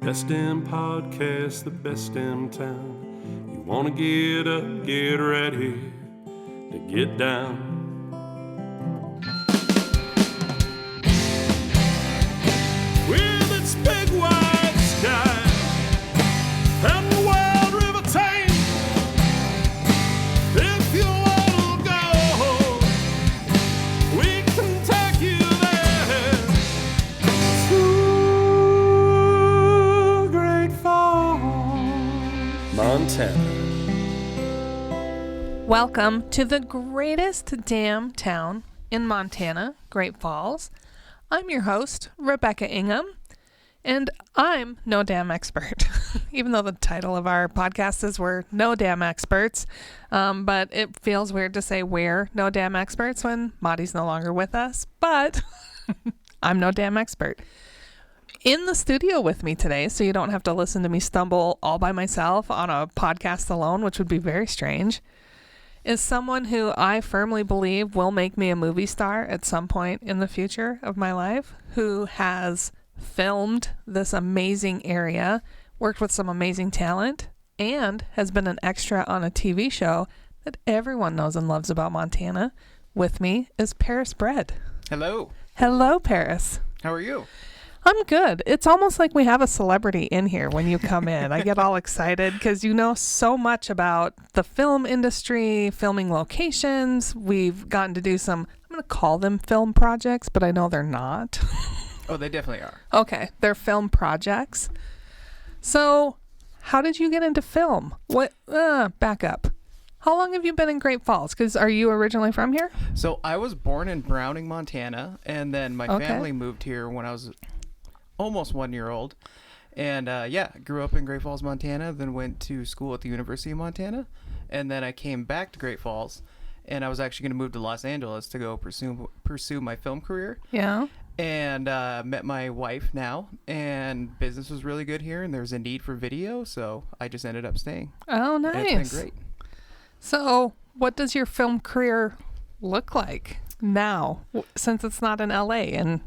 Best in podcast, the best in town. You wanna get up, get ready to get down. With its big wide sky and the wild river Thames, if you wanna go, we can take you there to Great Falls, Montana. Welcome to the greatest damn town in Montana, Great Falls. I'm your host, Rebecca Ingham, and I'm no damn expert, even though the title of our podcast is We're No Damn Experts, but it feels weird to say we're no damn experts when Maddie's no longer with us, but I'm no damn expert. In the studio with me today, so you don't have to listen to me stumble all by myself on a podcast alone, which would be very strange, is someone who I firmly believe will make me a movie star at some point in the future of my life, who has filmed this amazing area, worked with some amazing talent, and has been an extra on a TV show that everyone knows and loves about Montana. With me is Paris Bread. Hello. Hello, Paris. How are you? I'm good. It's almost like we have a celebrity in here when you come in. I get all excited because you know so much about the film industry, filming locations. We've gotten to do some, I'm going to call them film projects, but I know they're not. Oh, they definitely are. Okay, they're film projects. So how did you get into film? Back up. How long have you been in Great Falls? Because are you originally from here? So I was born in Browning, Montana, and then my family moved here when I was almost 1 year old. And grew up in Great Falls, Montana, then went to school at the University of Montana. And then I came back to Great Falls, and I was actually going to move to Los Angeles to go pursue my film career. Yeah. And met my wife now, and business was really good here, and there's a need for video, so I just ended up staying. Oh, nice. And it's been great. So what does your film career look like now, since it's not in LA? And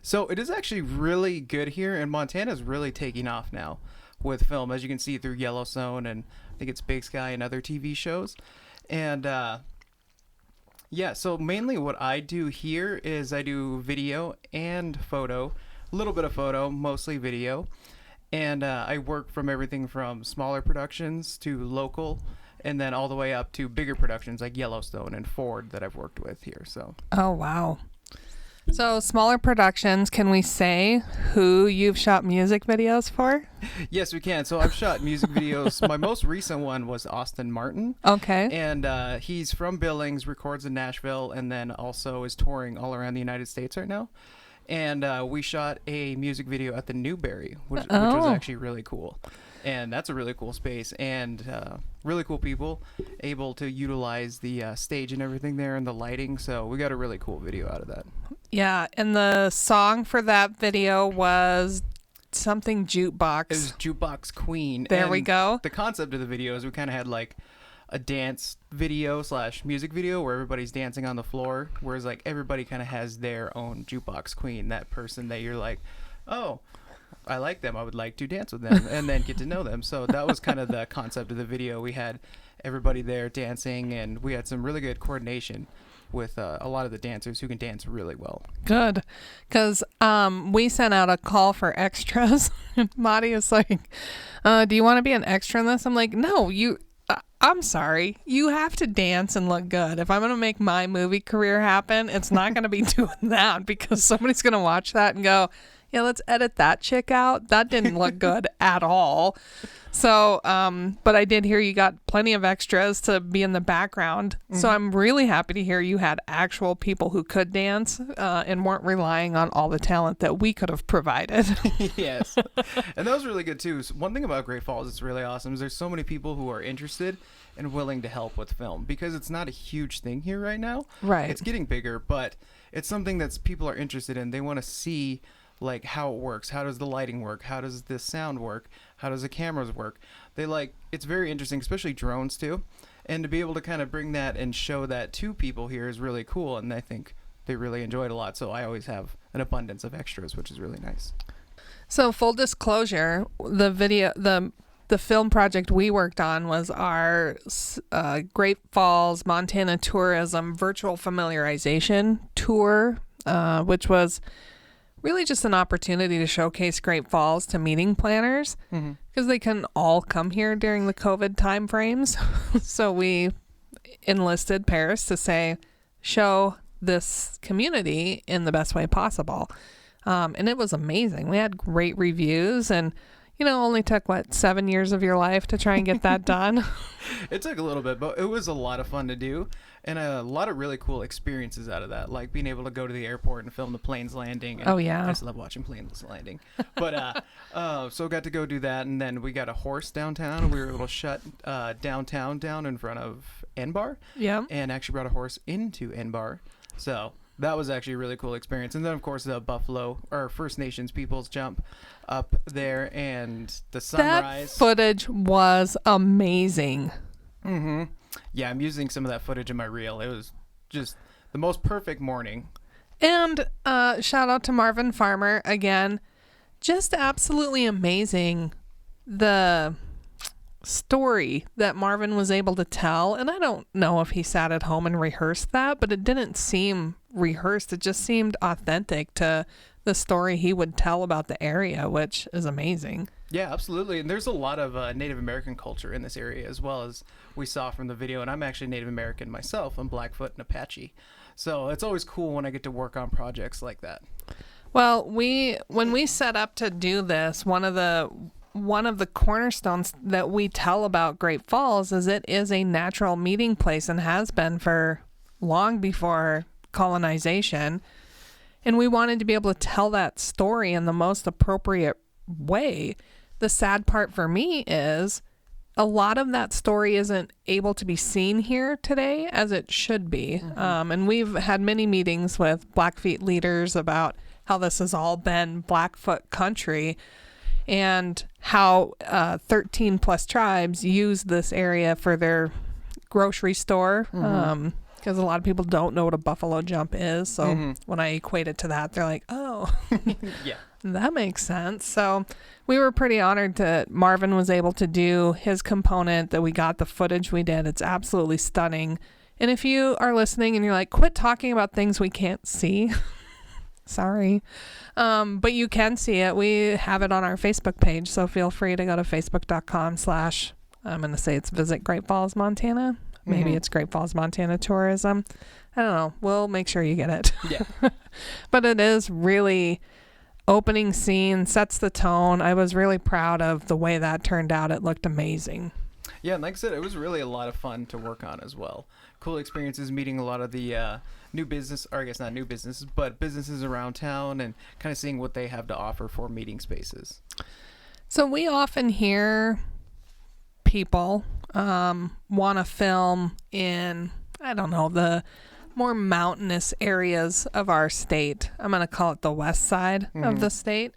so it is actually really good here, and Montana's really taking off now with film, as you can see through Yellowstone, and I think it's Big Sky and other TV shows. And so mainly what I do here is I do video and photo, a little bit of photo, mostly video. And I work from everything from smaller productions to local, and then all the way up to bigger productions like Yellowstone and Ford that I've worked with here. So. Oh, wow. So smaller productions, can we say who you've shot music videos for? Yes, we can. So I've shot music videos. My most recent one was Austin Martin. Okay. And he's from Billings, records in Nashville, and then also is touring all around the United States right now. And we shot a music video at the Newberry, which was actually really cool. And that's a really cool space, and really cool people able to utilize the stage and everything there and the lighting. So we got a really cool video out of that. Yeah, and the song for that video was something jukebox. It was Jukebox Queen. There we go. The concept of the video is we kind of had like a dance video / music video where everybody's dancing on the floor, whereas like everybody kind of has their own Jukebox Queen, that person that you're like, oh, I like them, I would like to dance with them, and then get to know them. So that was kind of the concept of the video. We had everybody there dancing, and we had some really good coordination with a lot of the dancers who can dance really well. Good. Because we sent out a call for extras. Maddie is like, do you want to be an extra in this? I'm like, no, I'm sorry. You have to dance and look good. If I'm going to make my movie career happen, it's not going to be doing that, because somebody's going to watch that and go, yeah, let's edit that chick out. That didn't look good at all. So, but I did hear you got plenty of extras to be in the background. Mm-hmm. So I'm really happy to hear you had actual people who could dance and weren't relying on all the talent that we could have provided. Yes. And that was really good too. So one thing about Great Falls that's really awesome is there's so many people who are interested and willing to help with film, because it's not a huge thing here right now. Right. It's getting bigger, but it's something that people are interested in. They want to see like how it works. How does the lighting work? How does the sound work? How does the cameras work? It's very interesting, especially drones too. And to be able to kind of bring that and show that to people here is really cool. And I think they really enjoy it a lot. So I always have an abundance of extras, which is really nice. So full disclosure, the film project we worked on was our Great Falls, Montana tourism virtual familiarization tour, which was really just an opportunity to showcase Great Falls to meeting planners because they couldn't all come here during the COVID time frames. So we enlisted Paris to say, show this community in the best way possible. And it was amazing. We had great reviews and only took 7 years of your life to try and get that done. It took a little bit, but it was a lot of fun to do and a lot of really cool experiences out of that, like being able to go to the airport and film the planes landing. And oh yeah, I just love watching planes landing. But so got to go do that, and then we got a horse downtown, and we were able to shut downtown down in front of N-Bar. Yeah, and actually brought a horse into N-Bar. So that was actually a really cool experience. And then, of course, the Buffalo, or First Nations peoples jump up there and the sunrise. That footage was amazing. Mm-hmm. Yeah, I'm using some of that footage in my reel. It was just the most perfect morning. And shout out to Marvin Farmer again. Just absolutely amazing. The story that Marvin was able to tell, and I don't know if he sat at home and rehearsed that, but it didn't seem rehearsed. It just seemed authentic to the story he would tell about the area, which is amazing. Yeah, absolutely. And there's a lot of Native American culture in this area, as well as we saw from the video. And I'm actually Native American myself. I'm Blackfoot and Apache. So it's always cool when I get to work on projects like that. Well, when we set up to do this, one of the cornerstones that we tell about Great Falls is it is a natural meeting place and has been for long before colonization. And we wanted to be able to tell that story in the most appropriate way. The sad part for me is a lot of that story isn't able to be seen here today as it should be. And we've had many meetings with Blackfeet leaders about how this has all been Blackfoot country and how 13 plus tribes use this area for their grocery store. Because a lot of people don't know what a buffalo jump is. So when I equate it to that, they're like, oh, yeah, that makes sense. So we were pretty honored that Marvin was able to do his component, that we got the footage we did. It's absolutely stunning. And if you are listening and you're like, quit talking about things we can't see, sorry. But you can see it. We have it on our Facebook page. So feel free to go to facebook.com/ I'm going to say it's Visit Great Falls, Montana. Maybe it's Great Falls, Montana Tourism. I don't know. We'll make sure you get it. Yeah. But it is really opening scene, sets the tone. I was really proud of the way that turned out. It looked amazing. Yeah, and like I said, it was really a lot of fun to work on as well. Cool experiences meeting a lot of the new business, or I guess not new businesses, but businesses around town and kind of seeing what they have to offer for meeting spaces. So we often hear people want to film in, I don't know, the more mountainous areas of our state. I'm going to call it the west side of the state.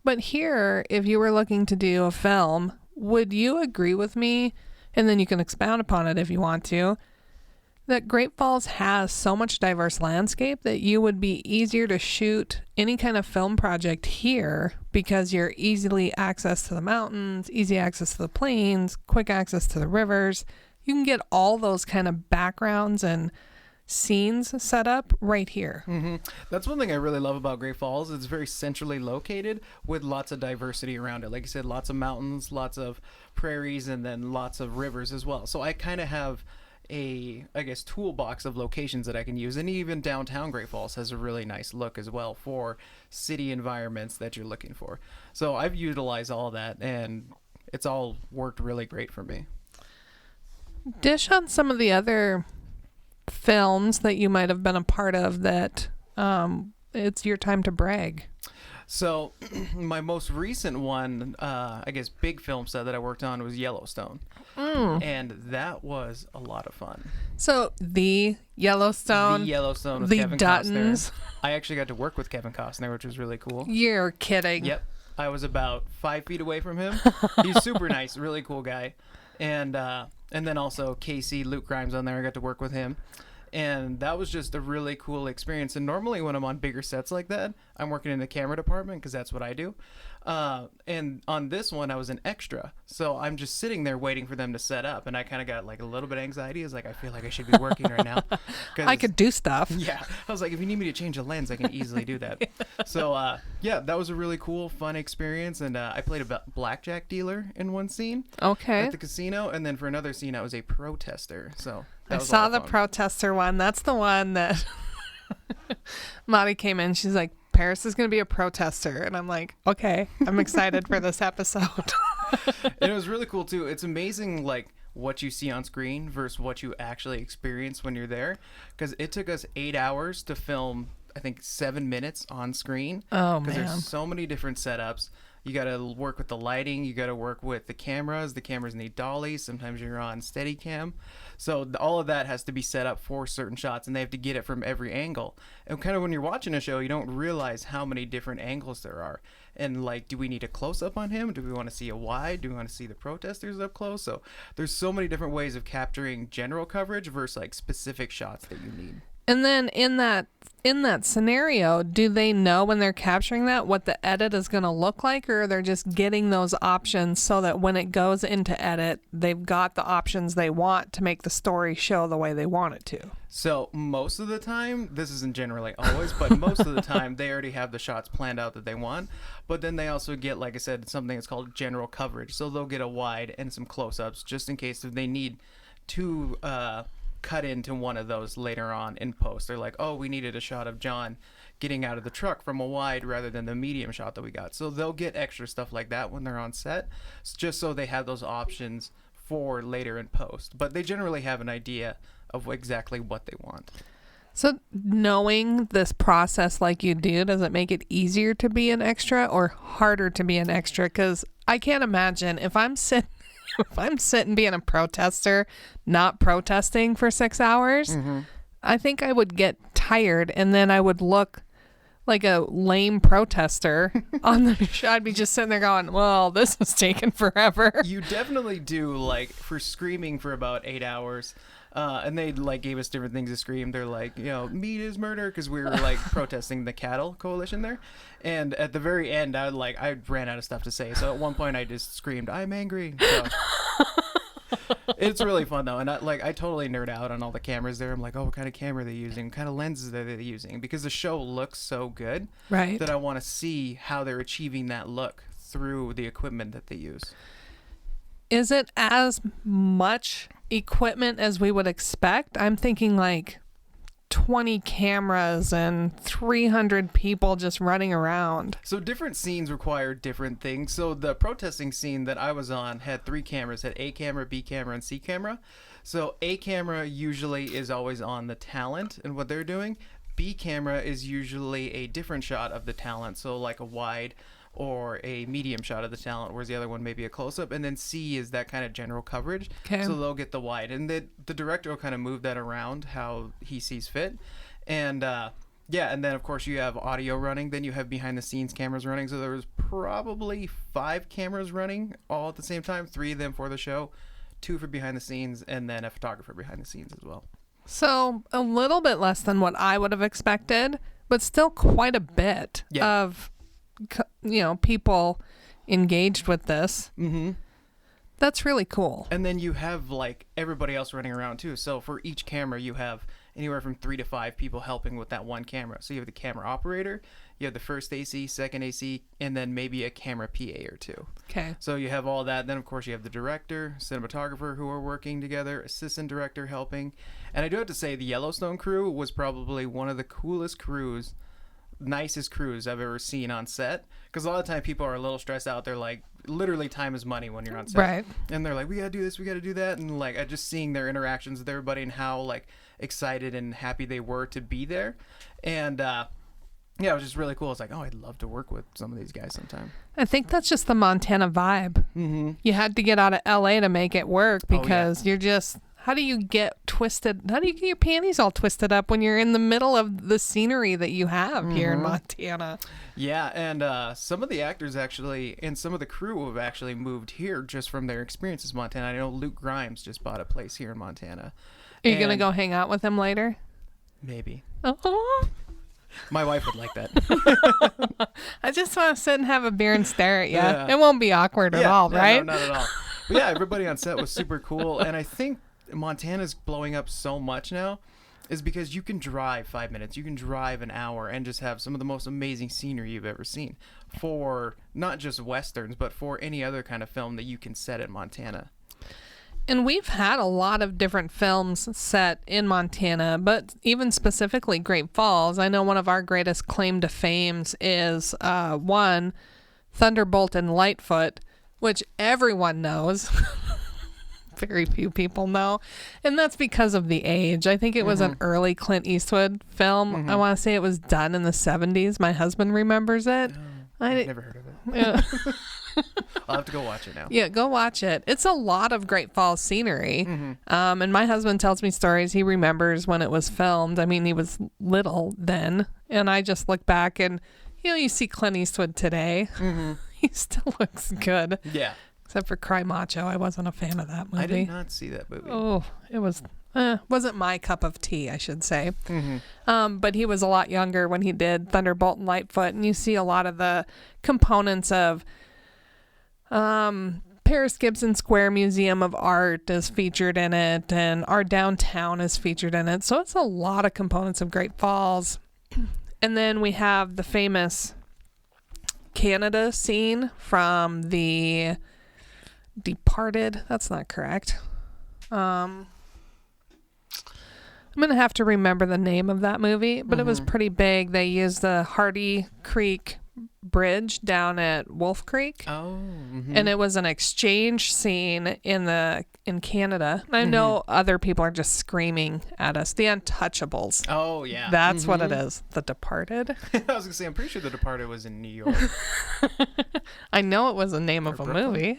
But here, if you were looking to do a film, would you agree with me, and then you can expound upon it if you want to, that Great Falls has so much diverse landscape that you would be easier to shoot any kind of film project here because you're easily access to the mountains, easy access to the plains, quick access to the rivers. You can get all those kind of backgrounds and scenes set up right here. That's one thing I really love about Great Falls. It's very centrally located with lots of diversity around it. Like I said, lots of mountains, lots of prairies, and then lots of rivers as well. So I kind of have a, I guess, toolbox of locations that I can use. And even downtown Great Falls has a really nice look as well for city environments that you're looking for. So I've utilized all that, and it's all worked really great for me. Dish on some of the other films that you might have been a part of that it's your time to brag. So my most recent one, I guess, big film set that I worked on was Yellowstone. And that was a lot of fun. So the Yellowstone with the Kevin Duttons. Costner. I actually got to work with Kevin Costner, which was really cool. You're kidding. Yep. I was about 5 feet away from him. He's super nice, really cool guy. And then also Casey, Luke Grimes on there. I got to work with him. And that was just a really cool experience. And normally when I'm on bigger sets like that, I'm working in the camera department because that's what I do. And on this one, I was an extra. So I'm just sitting there waiting for them to set up. And I kind of got like a little bit of anxiety. I was like, I feel like I should be working right now. I could do stuff. Yeah. I was like, if you need me to change a lens, I can easily do that. So, yeah, that was a really cool, fun experience. And I played a blackjack dealer in one scene. Okay. At the casino. And then for another scene, I was a protester. So I saw the protester one. That's the one that Maddie came in. She's like, Paris is going to be a protester. And I'm like, okay, I'm excited for this episode. And it was really cool, too. It's amazing, like, what you see on screen versus what you actually experience when you're there. Because it took us 8 hours to film, I think, 7 minutes on screen. Oh, man. Because there's so many different setups. You got to work with the lighting. You got to work with the cameras. The cameras need dollies. Sometimes you're on Steadicam. So all of that has to be set up for certain shots, and they have to get it from every angle. And kind of when you're watching a show, you don't realize how many different angles there are. And like, do we need a close-up on him? Do we want to see a wide? Do we want to see the protesters up close? So there's so many different ways of capturing general coverage versus like specific shots that you need. And then in that scenario, do they know when they're capturing that what the edit is going to look like, or they're just getting those options so that when it goes into edit, they've got the options they want to make the story show the way they want it to? So most of the time, this isn't generally always, but most of the time they already have the shots planned out that they want. But then they also get, like I said, something that's called general coverage. So they'll get a wide and some close-ups just in case if they need to cut into one of those later on in post. They're like, oh, we needed a shot of John getting out of the truck from a wide rather than the medium shot that we got. So they'll get extra stuff like that when they're on set, just so they have those options for later in post. But they generally have an idea of exactly what they want. So knowing this process like you do, does it make it easier to be an extra or harder to be an extra? Because I can't imagine if I'm sitting being a protester, not protesting for 6 hours, I think I would get tired, and then I would look like a lame protester on the show. I'd be just sitting there going, well, this is taking forever. You definitely do, like, for screaming for about 8 hours. And they like gave us different things to scream. They're like, you know, meat is murder, because we were like protesting the cattle coalition there. And at the very end, I ran out of stuff to say. So at one point, I just screamed, "I'm angry." So it's really fun though, and I totally nerd out on all the cameras there. I'm like, oh, what kind of camera are they using? What kind of lenses are they using? Because the show looks so good, right, that I want to see how they're achieving that look through the equipment that they use. Is it as much equipment as we would expect? I'm thinking like 20 cameras and 300 people just running around. So different scenes require different things. So the protesting scene that I was on had 3 cameras, had A camera, B camera, and C camera. So A camera usually is always on the talent and what they're doing. B camera is usually a different shot of the talent, so like a wide or a medium shot of the talent, whereas the other one may be a close-up. And then C is that kind of general coverage. Okay. So they'll get the wide. And the director will kind of move that around how he sees fit. And, yeah, and then, of course, you have audio running. Then you have behind-the-scenes cameras running. So there was probably 5 cameras running all at the same time, 3 of them for the show, 2 for behind-the-scenes, and then a photographer behind-the-scenes as well. So a little bit less than what I would have expected, but still quite a bit of, you know, people engaged with this. Mm-hmm. That's really cool. And then you have like everybody else running around too. So for each camera, you have anywhere from 3 to 5 people helping with that one camera. So you have the camera operator, you have the first AC, second AC, and then maybe a camera PA or 2. Okay. So you have all that. Then of course you have the director, cinematographer who are working together, assistant director helping. And I do have to say the Yellowstone crew was probably one of the coolest crews, nicest crews I've ever seen on set, because a lot of the time people are a little stressed out. They're like, literally time is money when you're on set, right? And they're like, we gotta do this, we gotta do that, and like just seeing their interactions with everybody and how like excited and happy they were to be there. And yeah, it was just really cool. It's like, oh, I'd love to work with some of these guys sometime. I think that's just the Montana vibe. Mm-hmm. You had to get out of LA to make it work, because you're just, how do you get your panties all twisted up when you're in the middle of the scenery that you have here in Montana? Yeah, and some of the actors actually, and some of the crew have actually moved here just from their experiences in Montana. I know Luke Grimes just bought a place here in Montana. Are you going to go hang out with him later? Maybe. Oh. My wife would like that. I just want to sit and have a beer and stare at you. Yeah. It won't be awkward at all, right? No, not at all. But yeah, everybody on set was super cool. And I think Montana's blowing up so much now is because you can drive 5 minutes. You can drive an hour and just have some of the most amazing scenery you've ever seen for not just Westerns, but for any other kind of film that you can set in Montana. And we've had a lot of different films set in Montana, but even specifically Great Falls. I know one of our greatest claim to fame is one, Thunderbolt and Lightfoot, which everyone knows. Very few people know. And that's because of the age. I think it was an early Clint Eastwood film. I want to say it was done in the 70s. My husband remembers it. I've never heard of it. Yeah. I'll have to go watch it now. Yeah, go watch it. It's a lot of Great Falls scenery. And my husband tells me stories. He remembers when it was filmed. I mean, he was little then. And I just look back and, you see Clint Eastwood today. He still looks good. Yeah. Except for Cry Macho. I wasn't a fan of that movie. I did not see that movie. Oh, it was... wasn't my cup of tea, I should say. But he was a lot younger when he did Thunderbolt and Lightfoot. And you see a lot of the components of... Paris Gibson Square Museum of Art is featured in it, and our downtown is featured in it. So it's a lot of components of Great Falls. And then we have the famous Canada scene from The Departed. That's not correct. I'm going to have to remember the name of that movie, but it was pretty big. They used the Hardy Creek Bridge down at Wolf Creek. And it was an exchange scene in Canada. I know other people are just screaming at us. The Untouchables. Oh, yeah. That's what it is. The Departed. I was going to say, I'm pretty sure The Departed was in New York. I know it was the name of a movie.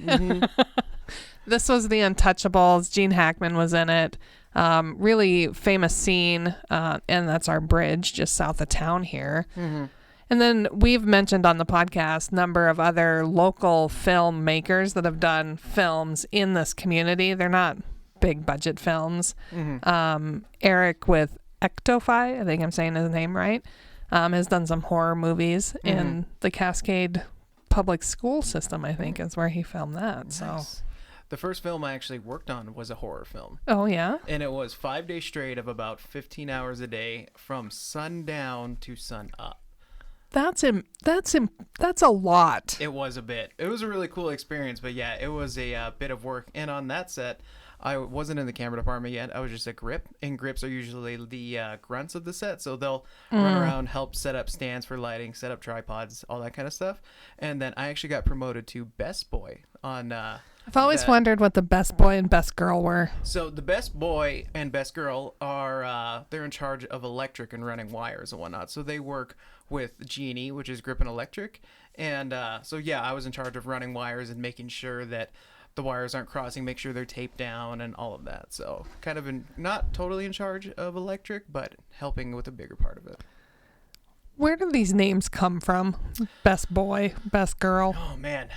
This was The Untouchables. Gene Hackman was in it. Really famous scene. And that's our bridge just south of town here. And then we've mentioned on the podcast a number of other local filmmakers that have done films in this community. They're not big budget films. Eric with Ectophi, I think I'm saying his name right, has done some horror movies in the Cascade Public School System, I think is where he filmed that. Nice. So the first film I actually worked on was a horror film. Oh, yeah? And it was 5 days straight of about 15 hours a day from sundown to sun up. That's a lot. It was a bit. It was a really cool experience, but yeah, it was a bit of work. And on that set, I wasn't in the camera department yet. I was just a grip, and grips are usually the grunts of the set, so they'll run around, help set up stands for lighting, set up tripods, all that kind of stuff. And then I actually got promoted to best boy on. I've always wondered what the best boy and best girl were. So the best boy and best girl are they're in charge of electric and running wires and whatnot. So they work with Genie, which is grip and electric, and so yeah, I was in charge of running wires and making sure that the wires aren't crossing, make sure they're taped down and all of that. So kind of not totally in charge of electric, but helping with a bigger part of it. Where do these names come from? Best boy, best girl. Oh man,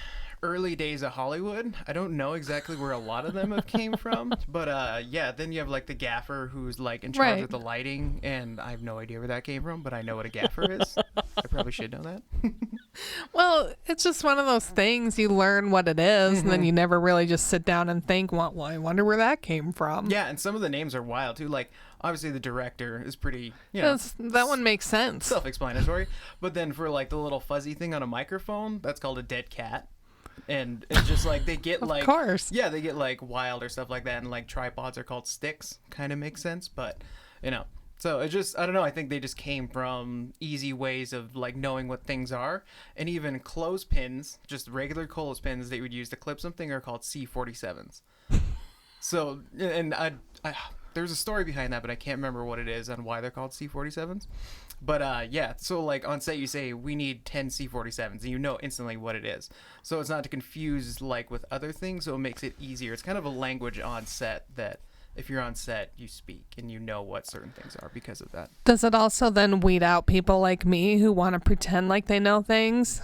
early days of Hollywood. I don't know exactly where a lot of them have came from, but yeah, then you have like the gaffer who's like in charge of the lighting, and I have no idea where that came from, but I know what a gaffer is. I probably should know that. Well, it's just one of those things, you learn what it is, and then you never really just sit down and think, well, I wonder where that came from. Yeah, and some of the names are wild too. Like obviously the director is pretty, that one makes sense. Self-explanatory. But then for like the little fuzzy thing on a microphone, that's called a dead cat. And it's just like they get like, of course. Yeah, they get like wild or stuff like that, and like tripods are called sticks. Kind of makes sense, but so it just, I don't know, I think they just came from easy ways of like knowing what things are. And even clothespins, just regular clothespins that you would use to clip something, are called C47s. So, and I there's a story behind that, but I can't remember what it is and why they're called C47s. But yeah, so like on set you say we need 10 C47s, and you know instantly what it is. So it's not to confuse like with other things, so it makes it easier. It's kind of a language on set that if you're on set, you speak and you know what certain things are because of that. Does it also then weed out people like me who want to pretend like they know things?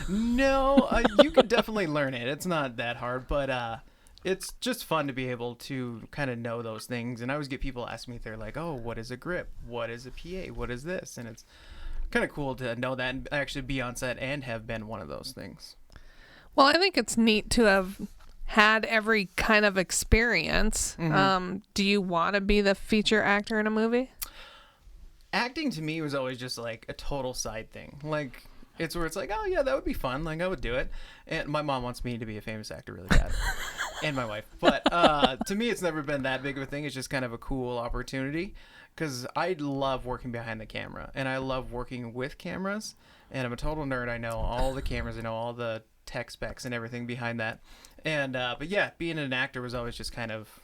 No, you could definitely learn it. It's not that hard, but it's just fun to be able to kind of know those things. And I always get people asking me, they're like, oh, what is a grip? What is a PA? What is this? And it's kind of cool to know that and actually be on set and have been one of those things. Well, I think it's neat to have had every kind of experience. Do you want to be the feature actor in a movie? Acting to me was always just like a total side thing. Like, it's where it's like, oh yeah, that would be fun. Like, I would do it. And my mom wants me to be a famous actor really bad. And my wife. But to me, it's never been that big of a thing. It's just kind of a cool opportunity. Because I love working behind the camera. And I love working with cameras. And I'm a total nerd. I know all the cameras. I know all the tech specs and everything behind that. And but yeah, being an actor was always just kind of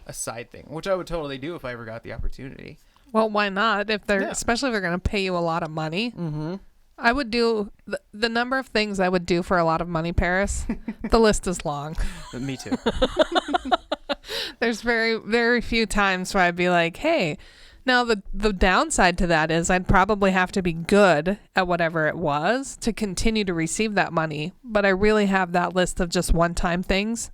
a side thing. Which I would totally do if I ever got the opportunity. Well, why not? Especially if they're going to pay you a lot of money. Mm-hmm. I would do the number of things I would do for a lot of money, Paris. The list is long. Me too. There's very, very few times where I'd be like, hey, now the downside to that is I'd probably have to be good at whatever it was to continue to receive that money. But I really have that list of just one-time things.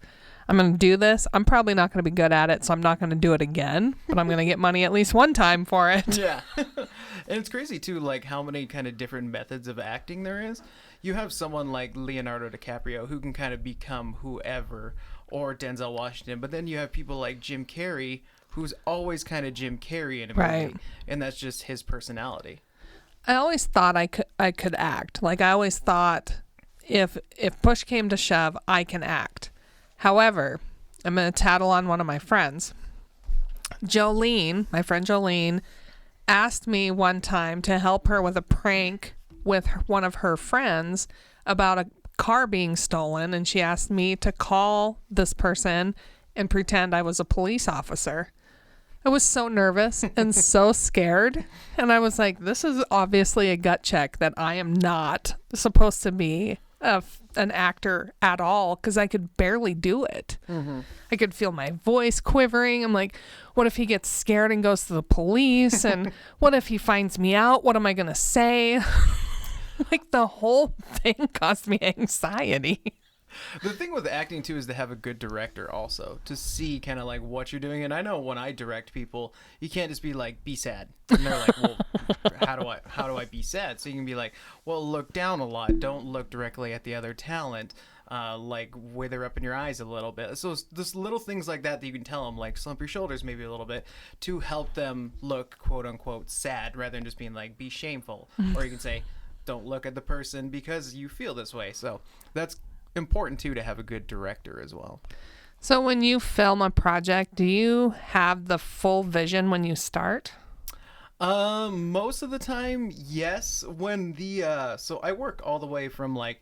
I'm going to do this. I'm probably not going to be good at it, so I'm not going to do it again. But I'm going to get money at least one time for it. Yeah. And it's crazy, too, like how many kind of different methods of acting there is. You have someone like Leonardo DiCaprio who can kind of become whoever, or Denzel Washington. But then you have people like Jim Carrey, who's always kind of Jim Carrey in a movie. Right. And that's just his personality. I always thought I could act. Like, I always thought if push came to shove, I can act. However, I'm going to tattle on one of my friends. Jolene, my friend Jolene, asked me one time to help her with a prank with one of her friends about a car being stolen. And she asked me to call this person and pretend I was a police officer. I was so nervous and so scared. And I was like, this is obviously a gut check that I am not supposed to be an actor at all, because I could barely do it. Mm-hmm. I could feel my voice quivering. I'm like, what if he gets scared and goes to the police? And what if he finds me out? What am I going to say? Like, the whole thing caused me anxiety. The thing with acting too is to have a good director also, to see kind of like what you're doing. And I know when I direct people, you can't just be like, be sad. And they're like, well, how do I be sad? So you can be like, well, look down a lot. Don't look directly at the other talent. Like wither up in your eyes a little bit. So there's little things like that you can tell them, like slump your shoulders maybe a little bit, to help them look quote unquote sad, rather than just being like, be shameful. Or you can say, don't look at the person because you feel this way. So that's important too, to have a good director as well. So when you film a project, do you have the full vision when you start? Most of the time, yes. When so I work all the way from like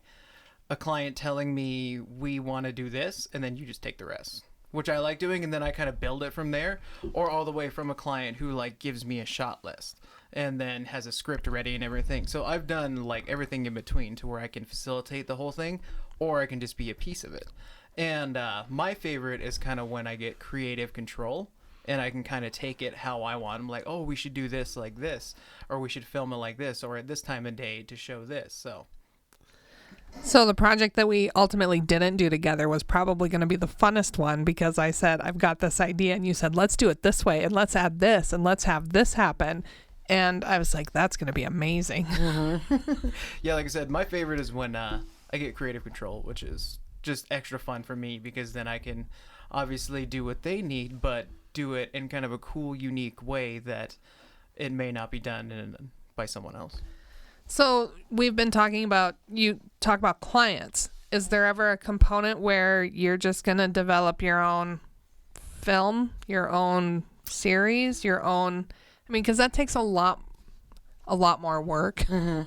a client telling me we want to do this, and then you just take the rest, which I like doing, and then I kind of build it from there, or all the way from a client who like gives me a shot list and then has a script ready and everything. So I've done like everything in between, to where I can facilitate the whole thing, or I can just be a piece of it. And my favorite is kind of when I get creative control and I can kind of take it how I want. I'm like, oh, we should do this like this, or we should film it like this, or at this time of day to show this. So the project that we ultimately didn't do together was probably going to be the funnest one, because I said, I've got this idea, and you said, let's do it this way, and let's add this, and let's have this happen. And I was like, that's going to be amazing. Mm-hmm. Yeah, like I said, my favorite is when I get creative control, which is just extra fun for me, because then I can obviously do what they need, but do it in kind of a cool, unique way that it may not be done by someone else. So we've been talking about, you talk about clients. Is there ever a component where you're just going to develop your own film, your own series, your own, I mean, because that takes a lot more work. Mm-hmm.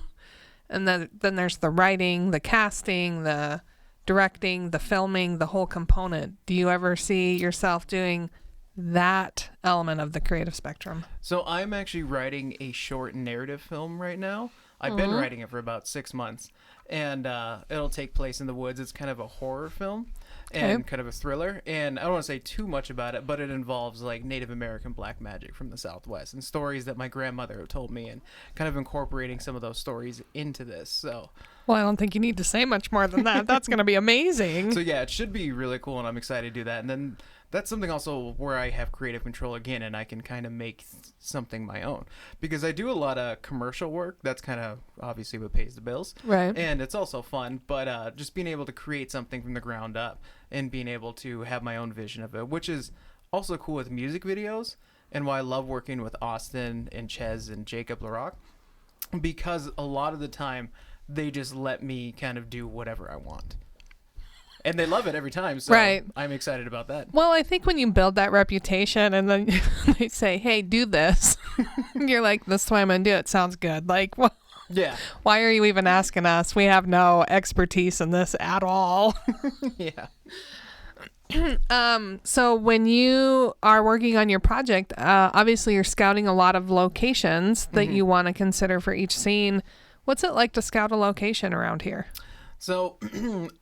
And then there's the writing, the casting, the directing, the filming, the whole component. Do you ever see yourself doing that element of the creative spectrum? So I'm actually writing a short narrative film right now. I've been writing it for about 6 months. and it'll take place in the woods. It's kind of a horror film and kind of a thriller, and I don't want to say too much about it, but it involves like Native American black magic from the Southwest and stories that my grandmother told me, and kind of incorporating some of those stories into this. So Well, I don't think you need to say much more than that. That's going to be amazing. so yeah, it should be really cool, and I'm excited to do that. And then that's something also where I have creative control again, and I can kind of make something my own, because I do a lot of commercial work. That's kind of obviously what pays the bills, Right. and it's also fun. But just being able to create something from the ground up and being able to have my own vision of it, which is also cool with music videos, and why I love working with Austin and Ches and Jacob LaRock, because a lot of the time they just let me kind of do whatever I want. And they love it every time, so Right. I'm excited about that. Well, I think when you build that reputation and then they say, hey, do this, you're like, this is the way I'm going to do it. Sounds good. Like, well, Yeah. why are you even asking us? We have no expertise in this at all. Yeah. So when you are working on your project, obviously you're scouting a lot of locations that you want to consider for each scene. What's it like to scout a location around here? So,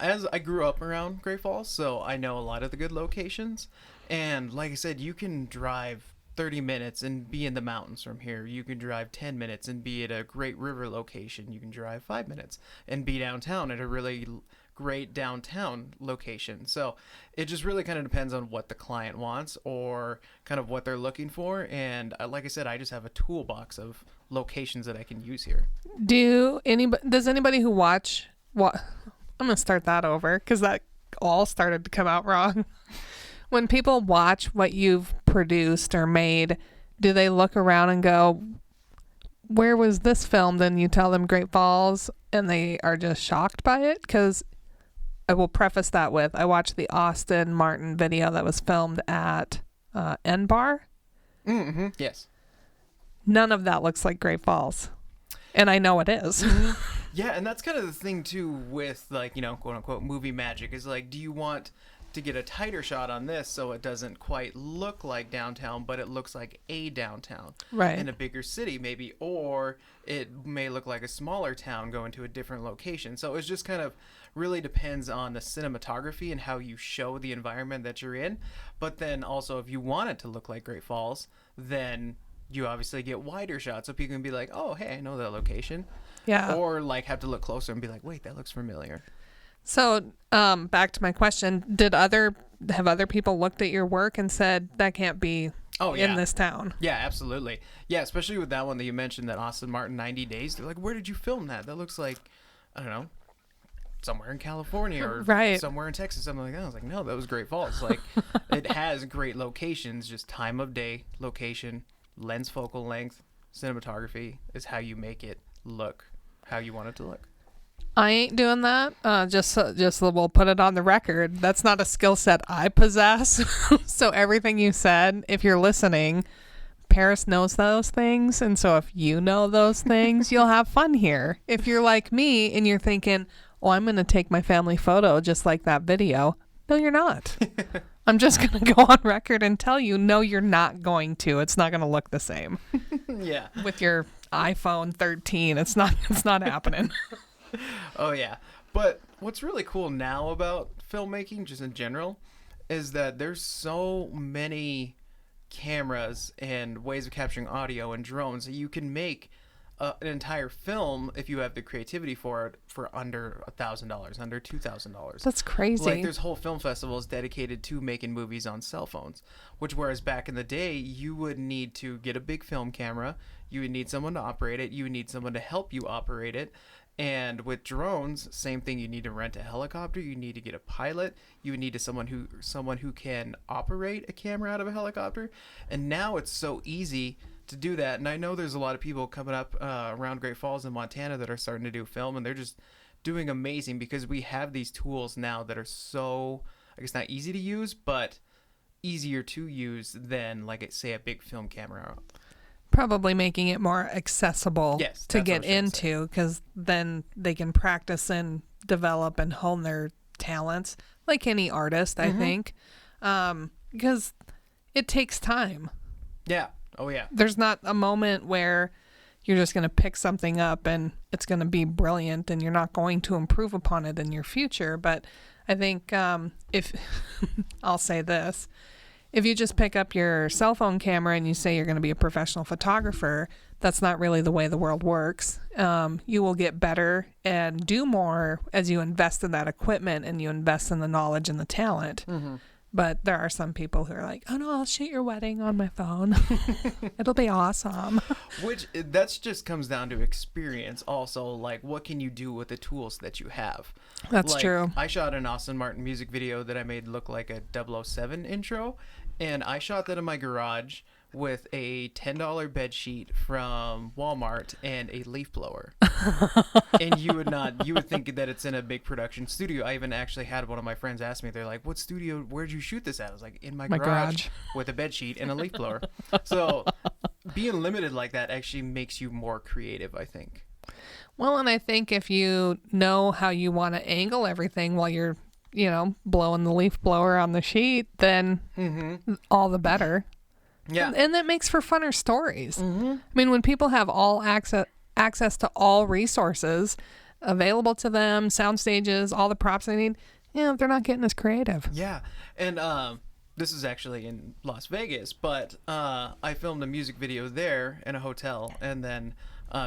as I grew up around Great Falls, so I know a lot of the good locations. And like I said, you can drive 30 minutes and be in the mountains from here. You can drive 10 minutes and be at a great river location. You can drive 5 minutes and be downtown at a really great downtown location. So it just really kind of depends on what the client wants or kind of what they're looking for. And like I said, I just have a toolbox of locations that I can use here. Does anybody who watch what? I'm going to start that over because that all started to come out wrong. When people watch what you've produced or made, do they look around and go, where was this filmed? And you tell them Great Falls and they are just shocked by it? Because I will preface that with, I watched the Austin Martin video that was filmed at N-Bar. Mm-hmm. Yes. None of that looks like Great Falls. And I know it is. Yeah, and that's kind of the thing too with, like, you know, quote unquote movie magic is like, do you want to get a tighter shot on this so it doesn't quite look like downtown, but it looks like a downtown Right. in a bigger city maybe, or it may look like a smaller town going to a different location. So it's just kind of really depends on the cinematography and how you show the environment that you're in. But then also if you want it to look like Great Falls, then you obviously get wider shots so people can be like, oh, hey, I know that location. Yeah. Or like have to look closer and be like, wait, that looks familiar. So, back to my question, have other people looked at your work and said that can't be in this town? Yeah, absolutely. Yeah, especially with that one that you mentioned, that Austin Martin 90 Days. They're like, where did you film that? That looks like, I don't know, somewhere in California or Right. somewhere in Texas, something like that. I was like, no, that was Great Falls. Like, it has great locations, just time of day, location, lens focal length, cinematography is how you make it look how you want it to look. I ain't doing that. Just we'll put it on the record. That's not a skill set I possess. So everything you said, if you're listening, Paris knows those things. And so if you know those things, you'll have fun here. If you're like me and you're thinking, oh, I'm going to take my family photo just like that video. No, you're not. I'm just going to go on record and tell you, no, you're not going to. It's not going to look the same. Yeah. With your iPhone 13, it's not happening. Oh, yeah. But what's really cool now about filmmaking, just in general, is that there's so many cameras and ways of capturing audio and drones that you can make an entire film, if you have the creativity for it, for under $1,000, under $2,000. That's crazy. Like, there's whole film festivals dedicated to making movies on cell phones, which whereas back in the day, you would need to get a big film camera, you would need someone to operate it, you would need someone to help you operate it. And with drones, same thing. You need to rent a helicopter. You need to get a pilot. You would need to someone who can operate a camera out of a helicopter. And now it's so easy to do that. And I know there's a lot of people coming up around Great Falls in Montana that are starting to do film, and they're just doing amazing because we have these tools now that are so, I guess, not easy to use, but easier to use than, like, say, a big film camera. Probably making it more accessible to get into, because then they can practice and develop and hone their talents like any artist, I think, because it takes time. Yeah. Oh, yeah. There's not a moment where you're just going to pick something up and it's going to be brilliant and you're not going to improve upon it in your future. But I think if I'll say this, if you just pick up your cell phone camera and you say you're going to be a professional photographer, that's not really the way the world works. You will get better and do more as you invest in that equipment and you invest in the knowledge and the talent. Mm-hmm. But there are some people who are like, oh no, I'll shoot your wedding on my phone. It'll be awesome. Which that's just comes down to experience also. Like, what can you do with the tools that you have? That's like, true. I shot an Austin Martin music video that I made look like a 007 intro. And I shot that in my garage with a $10 bed sheet from Walmart and a leaf blower. And you would think that it's in a big production studio. I even actually had one of my friends ask me, they're like, what studio, where'd you shoot this at? I was like, in my garage with a bed sheet and a leaf blower. So being limited like that actually makes you more creative, I think. Well, and I think if you know how you want to angle everything while you're, blowing the leaf blower on the sheet, then all the better. Yeah. And that makes for funner stories. Mm-hmm. I mean, when people have all access to all resources available to them, sound stages, all the props they need, they're not getting as creative. Yeah. And this is actually in Las Vegas, but I filmed a music video there in a hotel and then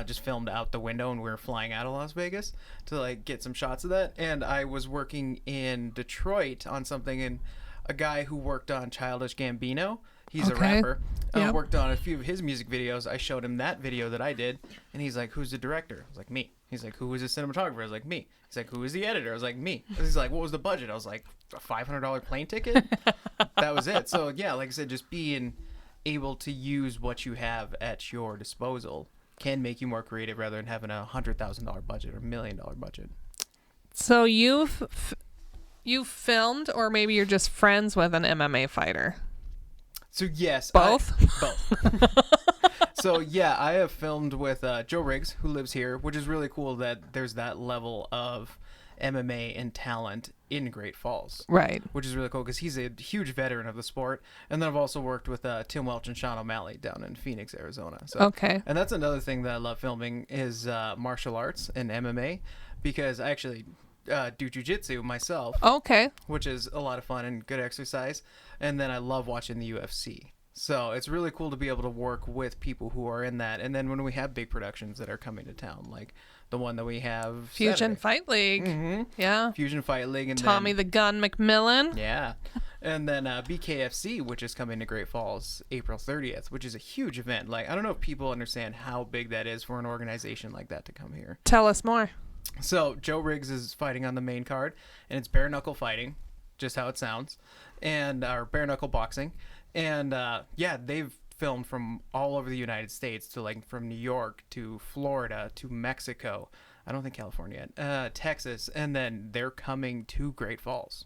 just filmed out the window, and we were flying out of Las Vegas to get some shots of that. And I was working in Detroit on something, and a guy who worked on Childish Gambino, he's a rapper, worked on a few of his music videos. I showed him that video that I did, and he's like, who's the director? I was like, me. He's like, who is the cinematographer? I was like, me. He's like, who is the editor? I was like, me. He's like, what was the budget? I was like, a $500 plane ticket? That was it. So yeah, like I said, just being able to use what you have at your disposal can make you more creative rather than having a $100,000 budget or $1 million budget. So you've filmed, or maybe you're just friends with an MMA fighter? So yes. Both? Both. So yeah, I have filmed with Joe Riggs, who lives here, which is really cool that there's that level of MMA and talent in Great Falls. Right. Which is really cool because he's a huge veteran of the sport. And then I've also worked with Tim Welch and Sean O'Malley down in Phoenix, Arizona. So, okay. And that's another thing that I love filming is martial arts and MMA, because I actually do jiu-jitsu myself. Okay. Which is a lot of fun and good exercise. And then I love watching the UFC. So it's really cool to be able to work with people who are in that. And then when we have big productions that are coming to town, like the one that we have Fusion Saturday. Fight League. Mm-hmm. Yeah. Fusion Fight League. And Tommy the Gun McMillan. Yeah. And then BKFC, which is coming to Great Falls April 30th, which is a huge event. Like, I don't know if people understand how big that is for an organization like that to come here. Tell us more. So Joe Riggs is fighting on the main card, and it's bare knuckle fighting, just how it sounds, and or bare knuckle boxing. And they've filmed from all over the United States to from New York to Florida to Mexico. I don't think California yet. Texas, and then they're coming to Great Falls.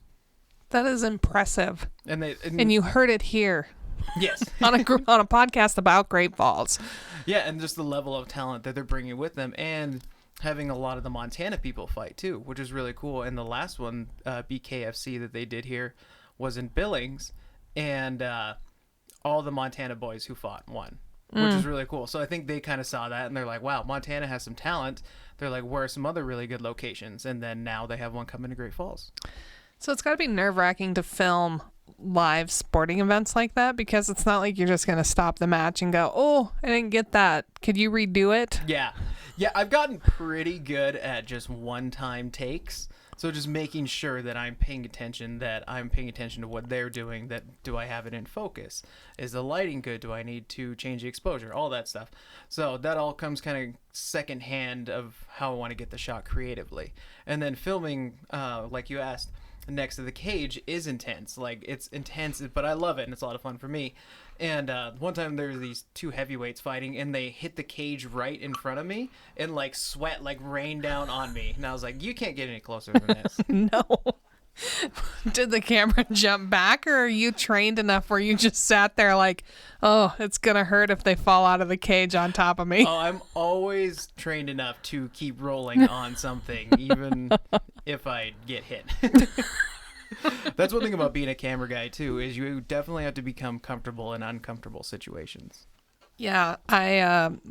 That is impressive. And you heard it here. Yes. on a podcast about Great Falls. Yeah, and just the level of talent that they're bringing with them, and having a lot of the Montana people fight too, which is really cool. And the last one, BKFC, that they did here was in Billings, and all the Montana boys who fought won, which is really cool. So I think they kind of saw that, and they're like, wow, Montana has some talent. They're like, where are some other really good locations? And then now they have one coming to Great Falls. So it's got to be nerve-wracking to film live sporting events like that, because it's not like you're just going to stop the match and go, oh, I didn't get that. Could you redo it? Yeah, I've gotten pretty good at just one-time takes. So just making sure that I'm paying attention to what they're doing, that do I have it in focus? Is the lighting good? Do I need to change the exposure? All that stuff. So that all comes kind of secondhand of how I want to get the shot creatively. And then filming, like you asked, next to the cage is intense. It's intense, but I love it, and it's a lot of fun for me. And one time there were these two heavyweights fighting, and they hit the cage right in front of me, and sweat rained down on me. And I was like, you can't get any closer than this. No. Did the camera jump back, or are you trained enough where you just sat there oh, it's going to hurt if they fall out of the cage on top of me? Oh, I'm always trained enough to keep rolling on something, even if I get hit. That's one thing about being a camera guy too, is you definitely have to become comfortable in uncomfortable situations. Yeah,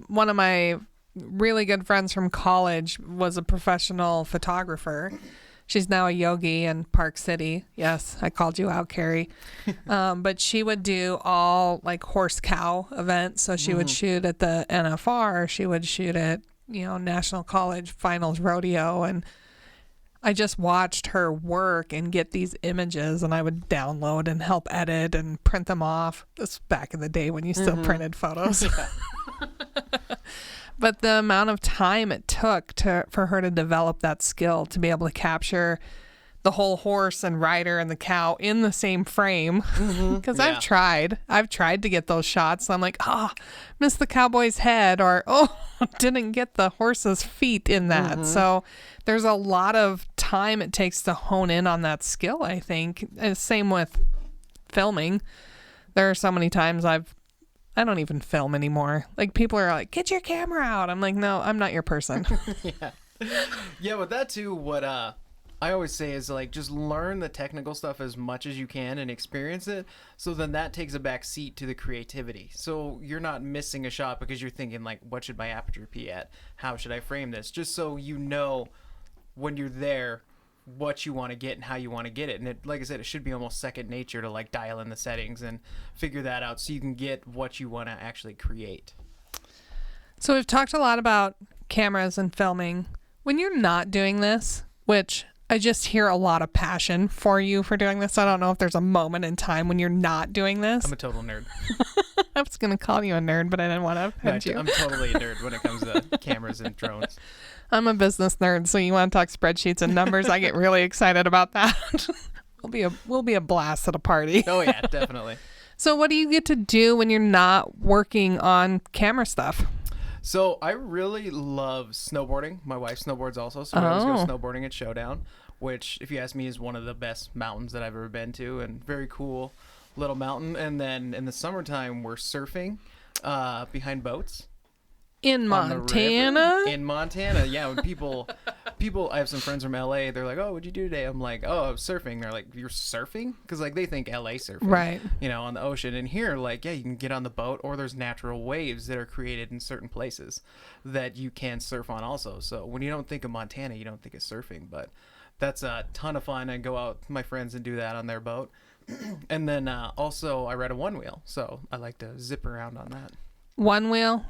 one of my really good friends from college was a professional photographer. She's now a yogi in Park City. Yes, I called you out, Carrie. But she would do all like horse cow events. So she would shoot at the NFR. She would shoot at, National College Finals Rodeo. And I just watched her work and get these images, and I would download and help edit and print them off. This was back in the day when you still printed photos. But the amount of time it took for her to develop that skill to be able to capture the whole horse and rider and the cow in the same frame. Because I've tried to get those shots. I'm like, missed the cowboy's head, or didn't get the horse's feet in that. So there's a lot of time it takes to hone in on that skill, I think. And same with filming. There are so many times I don't even film anymore. Like, people are like, get your camera out. I'm like, no, I'm not your person. Yeah, with that too, what I always say is, like, just learn the technical stuff as much as you can and experience it. So then that takes a back seat to the creativity. So you're not missing a shot because you're thinking, like, what should my aperture be at? How should I frame this? Just so you know when you're there what you want to get and how you want to get it. And it, like I said, it should be almost second nature to like dial in the settings and figure that out so you can get what you want to actually create. So we've talked a lot about cameras and filming. When you're not doing this, which I just hear a lot of passion for you for doing this. I don't know if there's a moment in time when you're not doing this. I'm a total nerd. I was going to call you a nerd, but I didn't want to offend you. I'm totally a nerd when it comes to cameras and drones. I'm a business nerd, so you want to talk spreadsheets and numbers, I get really excited about that. We'll be a blast at a party. Oh yeah, definitely. So what do you get to do when you're not working on camera stuff? So I really love snowboarding. My wife snowboards also, so we always go snowboarding at Showdown, which, if you ask me, is one of the best mountains that I've ever been to, and very cool little mountain. And then in the summertime, we're surfing behind boats. In Montana? In Montana, yeah. When people, I have some friends from LA. They're like, "Oh, what'd you do today?" I'm like, "Oh, I was surfing." They're like, "You're surfing?" Because like they think LA surfing, right? On the ocean. And here, like, yeah, you can get on the boat, or there's natural waves that are created in certain places that you can surf on also. So when you don't think of Montana, you don't think of surfing, but that's a ton of fun. I go out with my friends and do that on their boat, and then also I ride a one wheel, so I like to zip around on that. One wheel.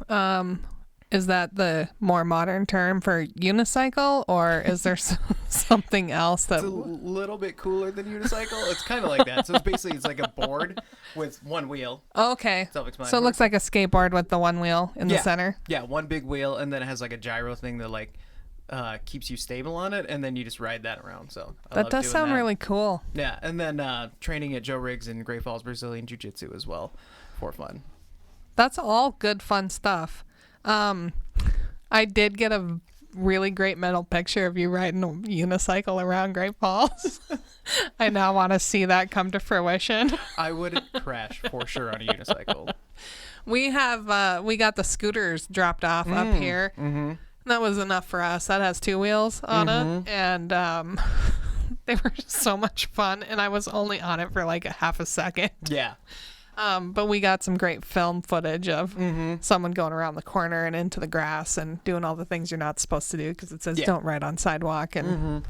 Is that the more modern term for unicycle, or is there something else that... It's a little bit cooler than unicycle. It's kind of like that. So it's like a board with one wheel. Oh, okay. So it looks like a skateboard with the one wheel in the center? Yeah, one big wheel, and then it has like a gyro thing that like keeps you stable on it, and then you just ride that around. So that does sound really cool. Yeah, and then training at Joe Riggs in Great Falls Brazilian Jiu-Jitsu as well for fun. That's all good fun stuff. I did get a really great mental picture of you riding a unicycle around Great Falls. I now want to see that come to fruition. I would crash for sure on a unicycle. We got the scooters dropped off up here. Mm-hmm. That was enough for us. That has two wheels on it, and they were so much fun. And I was only on it for like a half a second. Yeah. But we got some great film footage of someone going around the corner and into the grass and doing all the things you're not supposed to do because it says don't ride on sidewalk. And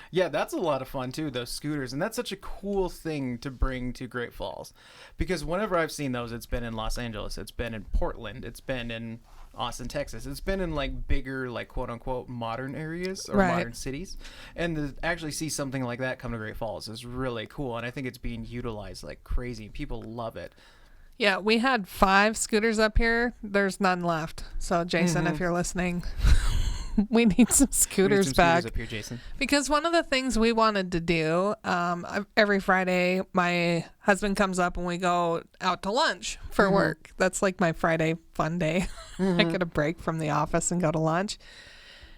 yeah, that's a lot of fun too, those scooters. And that's such a cool thing to bring to Great Falls, because whenever I've seen those, it's been in Los Angeles, it's been in Portland, it's been in Austin, Texas. It's been in like bigger, like quote unquote modern areas or modern cities. And to actually see something like that come to Great Falls is really cool. And I think it's being utilized like crazy. People love it. Yeah, we had 5 scooters up here. There's none left. So Jason, if you're listening, we need some scooters back. Up here, Jason. Because one of the things we wanted to do, every Friday, my husband comes up and we go out to lunch for work. That's like my Friday fun day. I get a break from the office and go to lunch.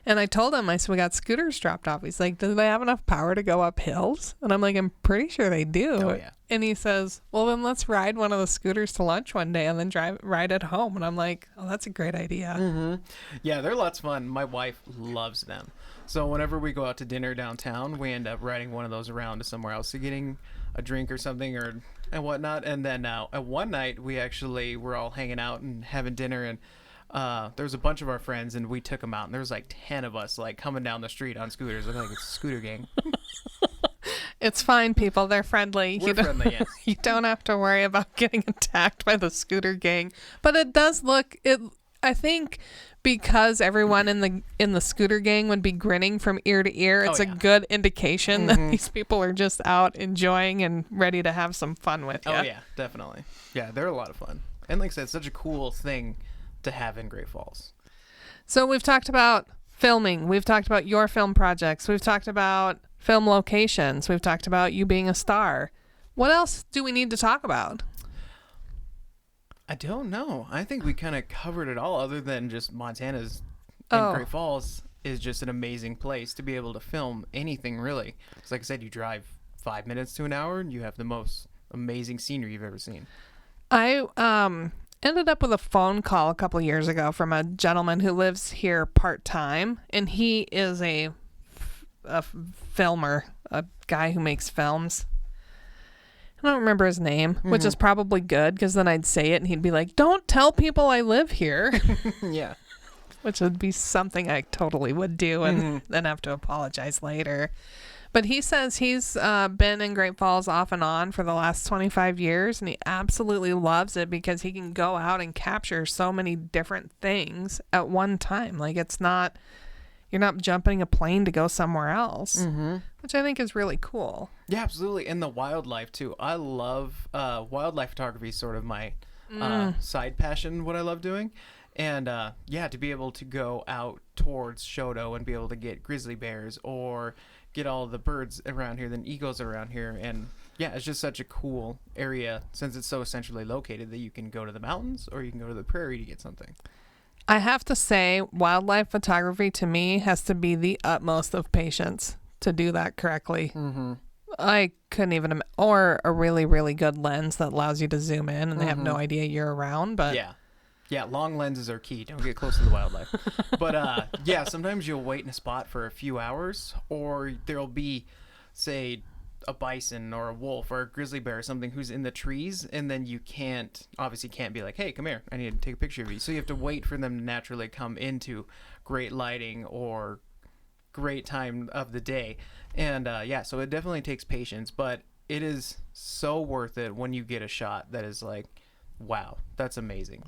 And I told him, I said, we got scooters dropped off. He's like, do they have enough power to go up hills? And I'm like, I'm pretty sure they do. Oh, yeah. And he says, well, then let's ride one of the scooters to lunch one day and then ride it home. And I'm like, oh, that's a great idea. Yeah, they're lots of fun. My wife loves them. So whenever we go out to dinner downtown, we end up riding one of those around to somewhere else, to getting a drink or something and whatnot. And then at one night, we actually were all hanging out and having dinner, and there was a bunch of our friends, and we took them out, and there was like 10 of us like coming down the street on scooters. Looking like it's a scooter gang. It's fine, people. They're friendly. We're friendly, yes. You don't have to worry about getting attacked by the scooter gang. But it does look it. I think because everyone in the scooter gang would be grinning from ear to ear, it's a good indication that these people are just out enjoying and ready to have some fun with you. Oh yeah, definitely. Yeah, they're a lot of fun. And like I said, it's such a cool thing to have in Great Falls. So we've talked about filming. We've talked about your film projects. We've talked about film locations. We've talked about you being a star. What else do we need to talk about? I don't know. I think we kind of covered it all, other than just Montana's and Great Falls is just an amazing place to be able to film anything, really. Because like I said, you drive 5 minutes to an hour and you have the most amazing scenery you've ever seen. I ended up with a phone call a couple years ago from a gentleman who lives here part-time, and he is a filmer, a guy who makes films. I don't remember his name, which is probably good, because then I'd say it and he'd be like, don't tell people I live here. Yeah. Which would be something I totally would do and then have to apologize later. But he says he's been in Great Falls off and on for the last 25 years, and he absolutely loves it because he can go out and capture so many different things at one time. Like, it's not, you're not jumping a plane to go somewhere else, which I think is really cool. Yeah, absolutely. And the wildlife, too. I love wildlife photography, sort of my side passion, what I love doing. And, yeah, to be able to go out towards Shoto and be able to get grizzly bears or get all the birds around here, then eagles around here. And, yeah, it's just such a cool area since it's so centrally located that you can go to the mountains or you can go to the prairie to get something. I have to say, wildlife photography to me has to be the utmost of patience to do that correctly. I couldn't even, or a really, really good lens that allows you to zoom in and they have no idea you're around. But yeah, long lenses are key. Don't get close to the wildlife. But yeah, sometimes you'll wait in a spot for a few hours, or there'll be, say, a bison or a wolf or a grizzly bear or something who's in the trees, and then you obviously can't be like, hey, come here, I need to take a picture of you. So you have to wait for them to naturally come into great lighting or great time of the day. And yeah, so it definitely takes patience, but it is so worth it when you get a shot that is like, wow, that's amazing.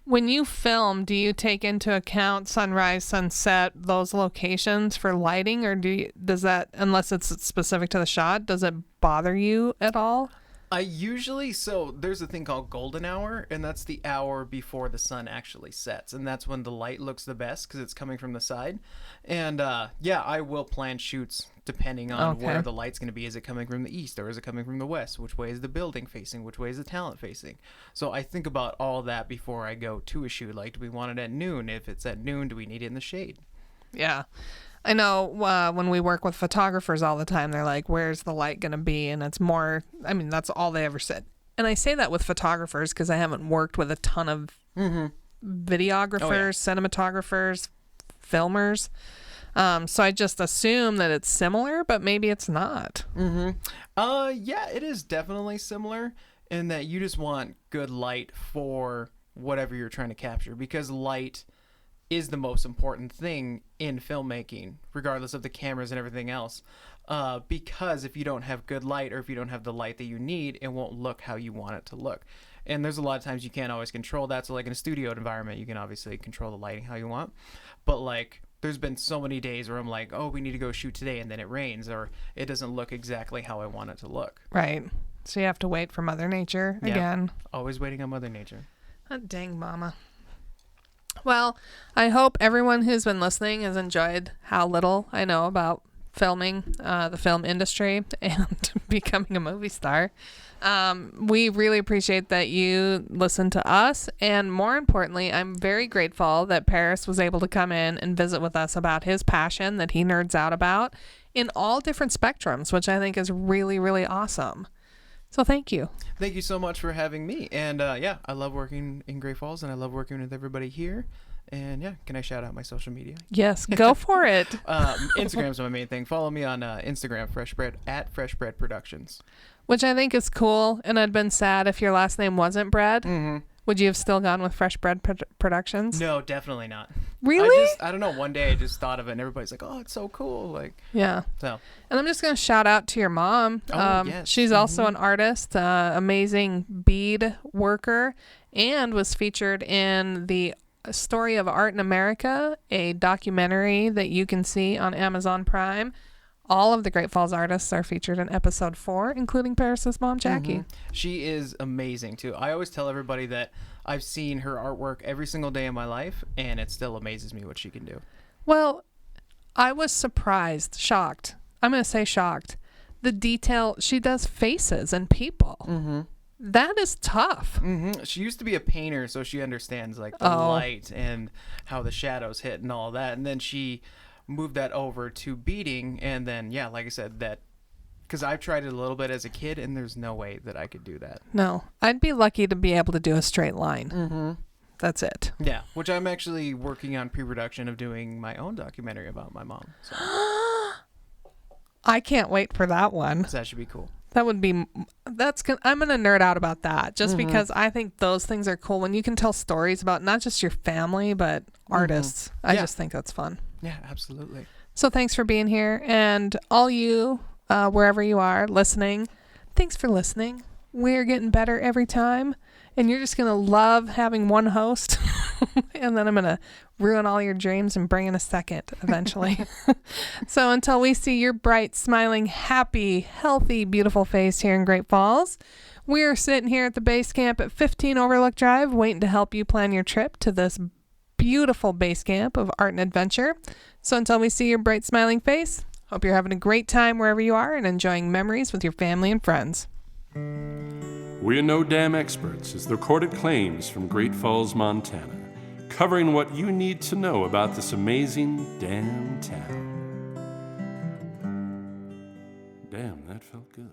When you film, do you take into account sunrise, sunset, those locations for lighting, or does that, unless it's specific to the shot, does it bother you at all? So there's a thing called golden hour, and that's the hour before the sun actually sets, and that's when the light looks the best because it's coming from the side. And yeah, I will plan shoots depending on where the light's going to be. Is it coming from the east or is it coming from the west? Which way is the building facing? Which way is the talent facing? So I think about all that before I go to a shoot. Like, do we want it at noon? If it's at noon, do we need it in the shade? Yeah. I know when we work with photographers all the time, they're like, where's the light going to be? And it's more, I mean, that's all they ever said. And I say that with photographers because I haven't worked with a ton of videographers, cinematographers, filmers. So I just assume that it's similar, but maybe it's not. Yeah, it is definitely similar in that you just want good light for whatever you're trying to capture, because light is the most important thing in filmmaking, regardless of the cameras and everything else. Because if you don't have good light, or if you don't have the light that you need, it won't look how you want it to look. And there's a lot of times you can't always control that. So like in a studio environment, you can obviously control the lighting how you want. But like, there's been so many days where I'm like, oh, we need to go shoot today, and then it rains, or it doesn't look exactly how I want it to look. Right. So you have to wait for Mother Nature again. Always waiting on Mother Nature. Oh, dang mama. Well, I hope everyone who's been listening has enjoyed how little I know about filming, the film industry, and becoming a movie star. We really appreciate that you listen to us, and more importantly, I'm very grateful that Paris was able to come in and visit with us about his passion that he nerds out about in all different spectrums, which I think is really, really awesome. So thank you. Thank you so much for having me. And yeah, I love working in Great Falls, and I love working with everybody here. And yeah, can I shout out my social media? Yes, go for it. Instagram's my main thing. Follow me on Instagram, Freshbread, at Freshbread Productions. Which I think is cool, and I'd been sad if your last name wasn't Bread. Would you have still gone with Fresh Bread Productions? No, definitely not. Really? I don't know. One day I just thought of it, and everybody's like, "Oh, it's so cool!" Like, Yeah. so. And I'm just going to shout out to your mom. Oh, yes. She's also an artist, amazing bead worker, and was featured in the Story of Art in America, a documentary that you can see on Amazon Prime. All of the Great Falls artists are featured in episode 4, including Paris's mom, Jackie. She is amazing, too. I always tell everybody that I've seen her artwork every single day of my life, and it still amazes me what she can do. Well, I was surprised, shocked. I'm going to say shocked. The detail, she does faces and people. That is tough. She used to be a painter, so she understands like the light and how the shadows hit and all that. And then she moved that over to beading, and then like I said, that because I've tried it a little bit as a kid, and there's no way that I could do that. No, I'd be lucky to be able to do a straight line. That's it. Yeah, which I'm actually working on pre-production of doing my own documentary about my mom. So. I can't wait for that one. So that should be cool. That would be, I'm going to nerd out about that just because I think those things are cool when you can tell stories about not just your family, but artists. I just think that's fun. Yeah, absolutely. So thanks for being here. And all you, wherever you are listening, thanks for listening. We're getting better every time. And you're just going to love having one host. And then I'm going to ruin all your dreams and bring in a second eventually. So until we see your bright, smiling, happy, healthy, beautiful face here in Great Falls, we're sitting here at the base camp at 15 Overlook Drive waiting to help you plan your trip to this beautiful base camp of art and adventure. So until we see your bright, smiling face, hope you're having a great time wherever you are and enjoying memories with your family and friends. We're no damn experts is the recorded claims from Great Falls, Montana, covering what you need to know about this amazing damn town. Damn, that felt good.